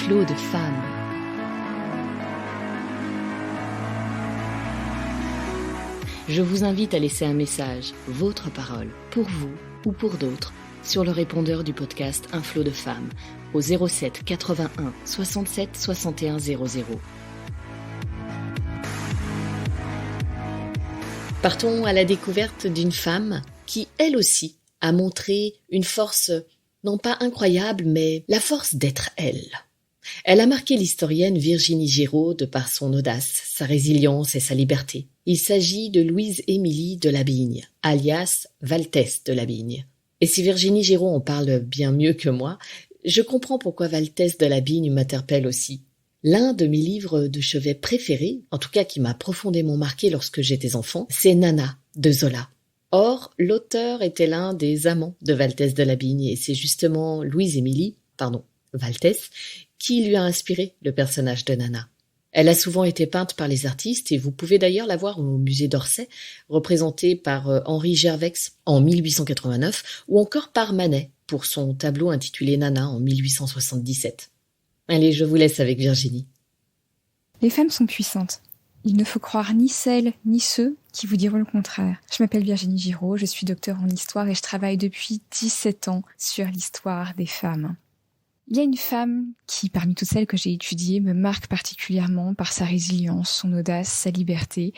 flot de femmes. Je vous invite à laisser un message, votre parole, pour vous ou pour d'autres, sur le répondeur du podcast Un flot de femmes, au 07 81 67 61 00. Partons à la découverte d'une femme qui, elle aussi, a montré une force, non pas incroyable, mais la force d'être elle. Elle a marqué l'historienne Virginie Giraud de par son audace, sa résilience et sa liberté. Il s'agit de Louise-Émilie de Labigne, alias Valtès de Labigne. Et si Virginie Giraud en parle bien mieux que moi, je comprends pourquoi Valtès de Labigne m'interpelle aussi. L'un de mes livres de chevet préférés, en tout cas qui m'a profondément marqué lorsque j'étais enfant, c'est Nana de Zola. Or, l'auteur était l'un des amants de Valtès de Labigne et c'est justement Valtès, qui lui a inspiré le personnage de Nana. Elle a souvent été peinte par les artistes et vous pouvez d'ailleurs la voir au musée d'Orsay, représentée par Henri Gervex en 1889 ou encore par Manet pour son tableau intitulé Nana en 1877. Allez, je vous laisse avec Virginie. Les femmes sont puissantes. Il ne faut croire ni celles ni ceux qui vous diront le contraire. Je m'appelle Virginie Giraud, je suis docteure en histoire et je travaille depuis 17 ans sur l'histoire des femmes. Il y a une femme qui, parmi toutes celles que j'ai étudiées, me marque particulièrement par sa résilience, son audace, sa liberté.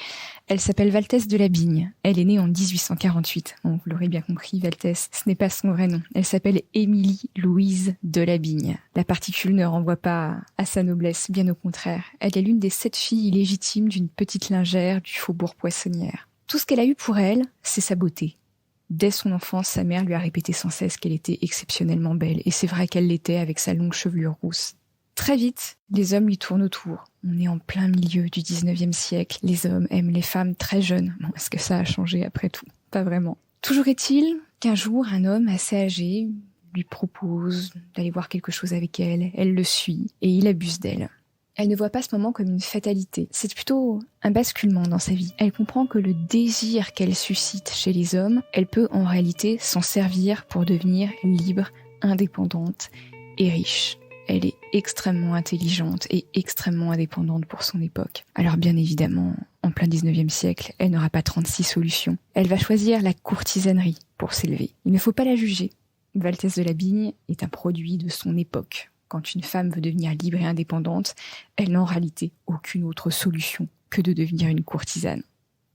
Elle s'appelle Valtès de Labigne. Elle est née en 1848. Bon, vous l'aurez bien compris, Valtès, ce n'est pas son vrai nom. Elle s'appelle Émilie Louise de Labigne. La particule ne renvoie pas à sa noblesse, bien au contraire. Elle est l'une des 7 filles illégitimes d'une petite lingère du faubourg Poissonnière. Tout ce qu'elle a eu pour elle, c'est sa beauté. Dès son enfance, sa mère lui a répété sans cesse qu'elle était exceptionnellement belle, et c'est vrai qu'elle l'était avec sa longue chevelure rousse. Très vite, les hommes lui tournent autour. On est en plein milieu du 19e siècle. Les hommes aiment les femmes très jeunes. Bon, est-ce que ça a changé après tout? Pas vraiment. Toujours est-il qu'un jour, un homme assez âgé lui propose d'aller voir quelque chose avec elle. Elle le suit, et il abuse d'elle. Elle ne voit pas ce moment comme une fatalité. C'est plutôt un basculement dans sa vie. Elle comprend que le désir qu'elle suscite chez les hommes, elle peut en réalité s'en servir pour devenir libre, indépendante et riche. Elle est extrêmement intelligente et extrêmement indépendante pour son époque. Alors bien évidemment, en plein 19e siècle, elle n'aura pas 36 solutions. Elle va choisir la courtisanerie pour s'élever. Il ne faut pas la juger. Valtès de Labigne est un produit de son époque. Quand une femme veut devenir libre et indépendante, elle n'a en réalité aucune autre solution que de devenir une courtisane.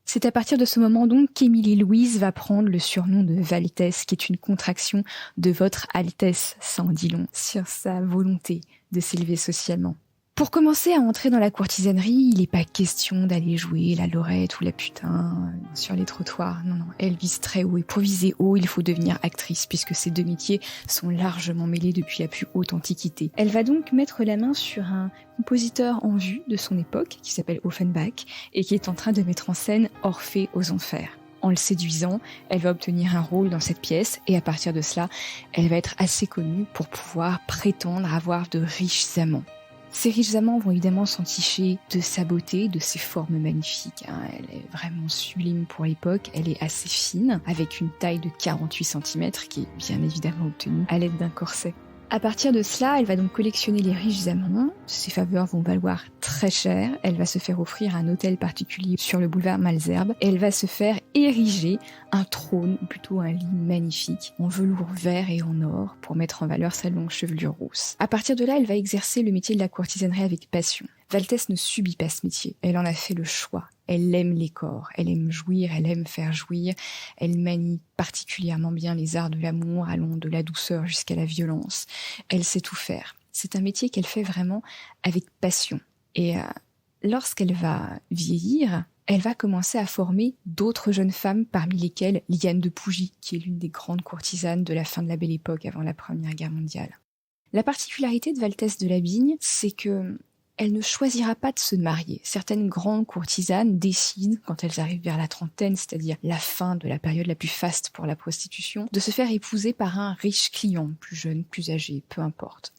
C'est à partir de ce moment donc qu'Émilie Louise va prendre le surnom de Valtès, qui est une contraction de Votre Altesse, ça en dit long, sur sa volonté de s'élever socialement. Pour commencer à entrer dans la courtisanerie, il n'est pas question d'aller jouer la lorette ou la putain sur les trottoirs. Non, elle vise très haut. Et pour viser haut, il faut devenir actrice, puisque ces deux métiers sont largement mêlés depuis la plus haute antiquité. Elle va donc mettre la main sur un compositeur en vue de son époque, qui s'appelle Offenbach, et qui est en train de mettre en scène Orphée aux Enfers. En le séduisant, elle va obtenir un rôle dans cette pièce, et à partir de cela, elle va être assez connue pour pouvoir prétendre avoir de riches amants. Ces riches amants vont évidemment s'enticher de sa beauté, de ses formes magnifiques. Elle est vraiment sublime pour l'époque. Elle est assez fine, avec une taille de 48 cm qui est bien évidemment obtenue à l'aide d'un corset. À partir de cela, elle va donc collectionner les riches amants. Ses faveurs vont valoir très cher. Elle va se faire offrir un hôtel particulier sur le boulevard Malesherbes. Elle va se faire ériger un trône, ou plutôt un lit magnifique, en velours vert et en or, pour mettre en valeur sa longue chevelure rousse. À partir de là, elle va exercer le métier de la courtisanerie avec passion. Valtès ne subit pas ce métier. Elle en a fait le choix. Elle aime les corps, elle aime jouir, elle aime faire jouir. Elle manie particulièrement bien les arts de l'amour, allant de la douceur jusqu'à la violence. Elle sait tout faire. C'est un métier qu'elle fait vraiment avec passion. Et lorsqu'elle va vieillir, elle va commencer à former d'autres jeunes femmes, parmi lesquelles Liane de Pougy, qui est l'une des grandes courtisanes de la fin de la Belle Époque avant la Première Guerre mondiale. La particularité de Valtès de Labigne, c'est que elle ne choisira pas de se marier. Certaines grandes courtisanes décident, quand elles arrivent vers la trentaine, c'est-à-dire la fin de la période la plus faste pour la prostitution, de se faire épouser par un riche client, plus jeune, plus âgé, peu importe.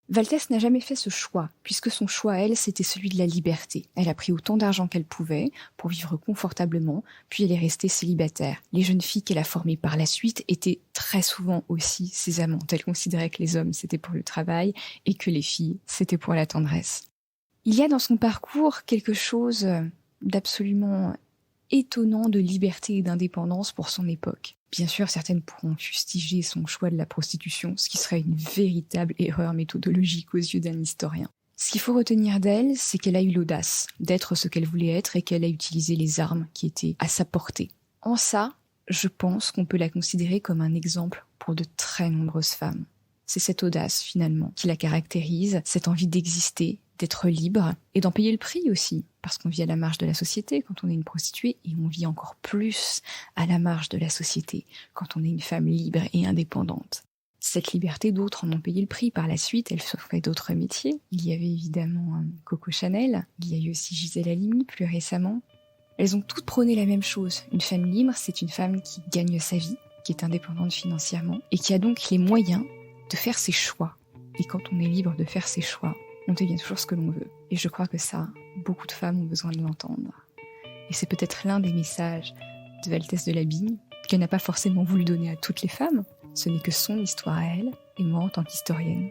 Valtès n'a jamais fait ce choix, puisque son choix, elle, c'était celui de la liberté. Elle a pris autant d'argent qu'elle pouvait pour vivre confortablement, puis elle est restée célibataire. Les jeunes filles qu'elle a formées par la suite étaient très souvent aussi ses amantes. Elle considérait que les hommes, c'était pour le travail et que les filles, c'était pour la tendresse. Il y a dans son parcours quelque chose d'absolument étonnant de liberté et d'indépendance pour son époque. Bien sûr, certaines pourront fustiger son choix de la prostitution, ce qui serait une véritable erreur méthodologique aux yeux d'un historien. Ce qu'il faut retenir d'elle, c'est qu'elle a eu l'audace d'être ce qu'elle voulait être et qu'elle a utilisé les armes qui étaient à sa portée. En ça, je pense qu'on peut la considérer comme un exemple pour de très nombreuses femmes. C'est cette audace, finalement, qui la caractérise, cette envie d'exister, d'être libre et d'en payer le prix aussi, parce qu'on vit à la marge de la société quand on est une prostituée et on vit encore plus à la marge de la société quand on est une femme libre et indépendante. Cette liberté, d'autres en ont payé le prix par la suite, elles se sont fait d'autres métiers. Il y avait évidemment Coco Chanel, il y a eu aussi Gisèle Halimi plus récemment. Elles ont toutes prôné la même chose. Une femme libre, c'est une femme qui gagne sa vie, qui est indépendante financièrement et qui a donc les moyens de faire ses choix. Et quand on est libre de faire ses choix, on devient toujours ce que l'on veut. Et je crois que ça, beaucoup de femmes ont besoin de l'entendre. Et c'est peut-être l'un des messages de Valtès de Labigne, qu'elle n'a pas forcément voulu donner à toutes les femmes. Ce n'est que son histoire à elle, et moi, en tant qu'historienne,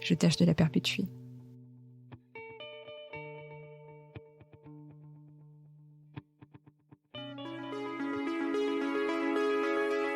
je tâche de la perpétuer.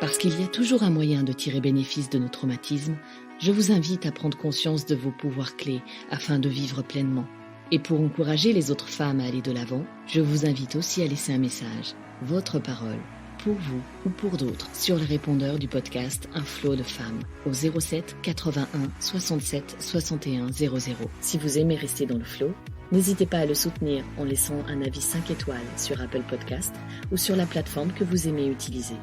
Parce qu'il y a toujours un moyen de tirer bénéfice de nos traumatismes, je vous invite à prendre conscience de vos pouvoirs clés afin de vivre pleinement. Et pour encourager les autres femmes à aller de l'avant, je vous invite aussi à laisser un message, votre parole, pour vous ou pour d'autres, sur le répondeur du podcast Un flot de femmes, au 07 81 67 61 00. Si vous aimez rester dans le flot, n'hésitez pas à le soutenir en laissant un avis 5 étoiles sur Apple Podcast ou sur la plateforme que vous aimez utiliser.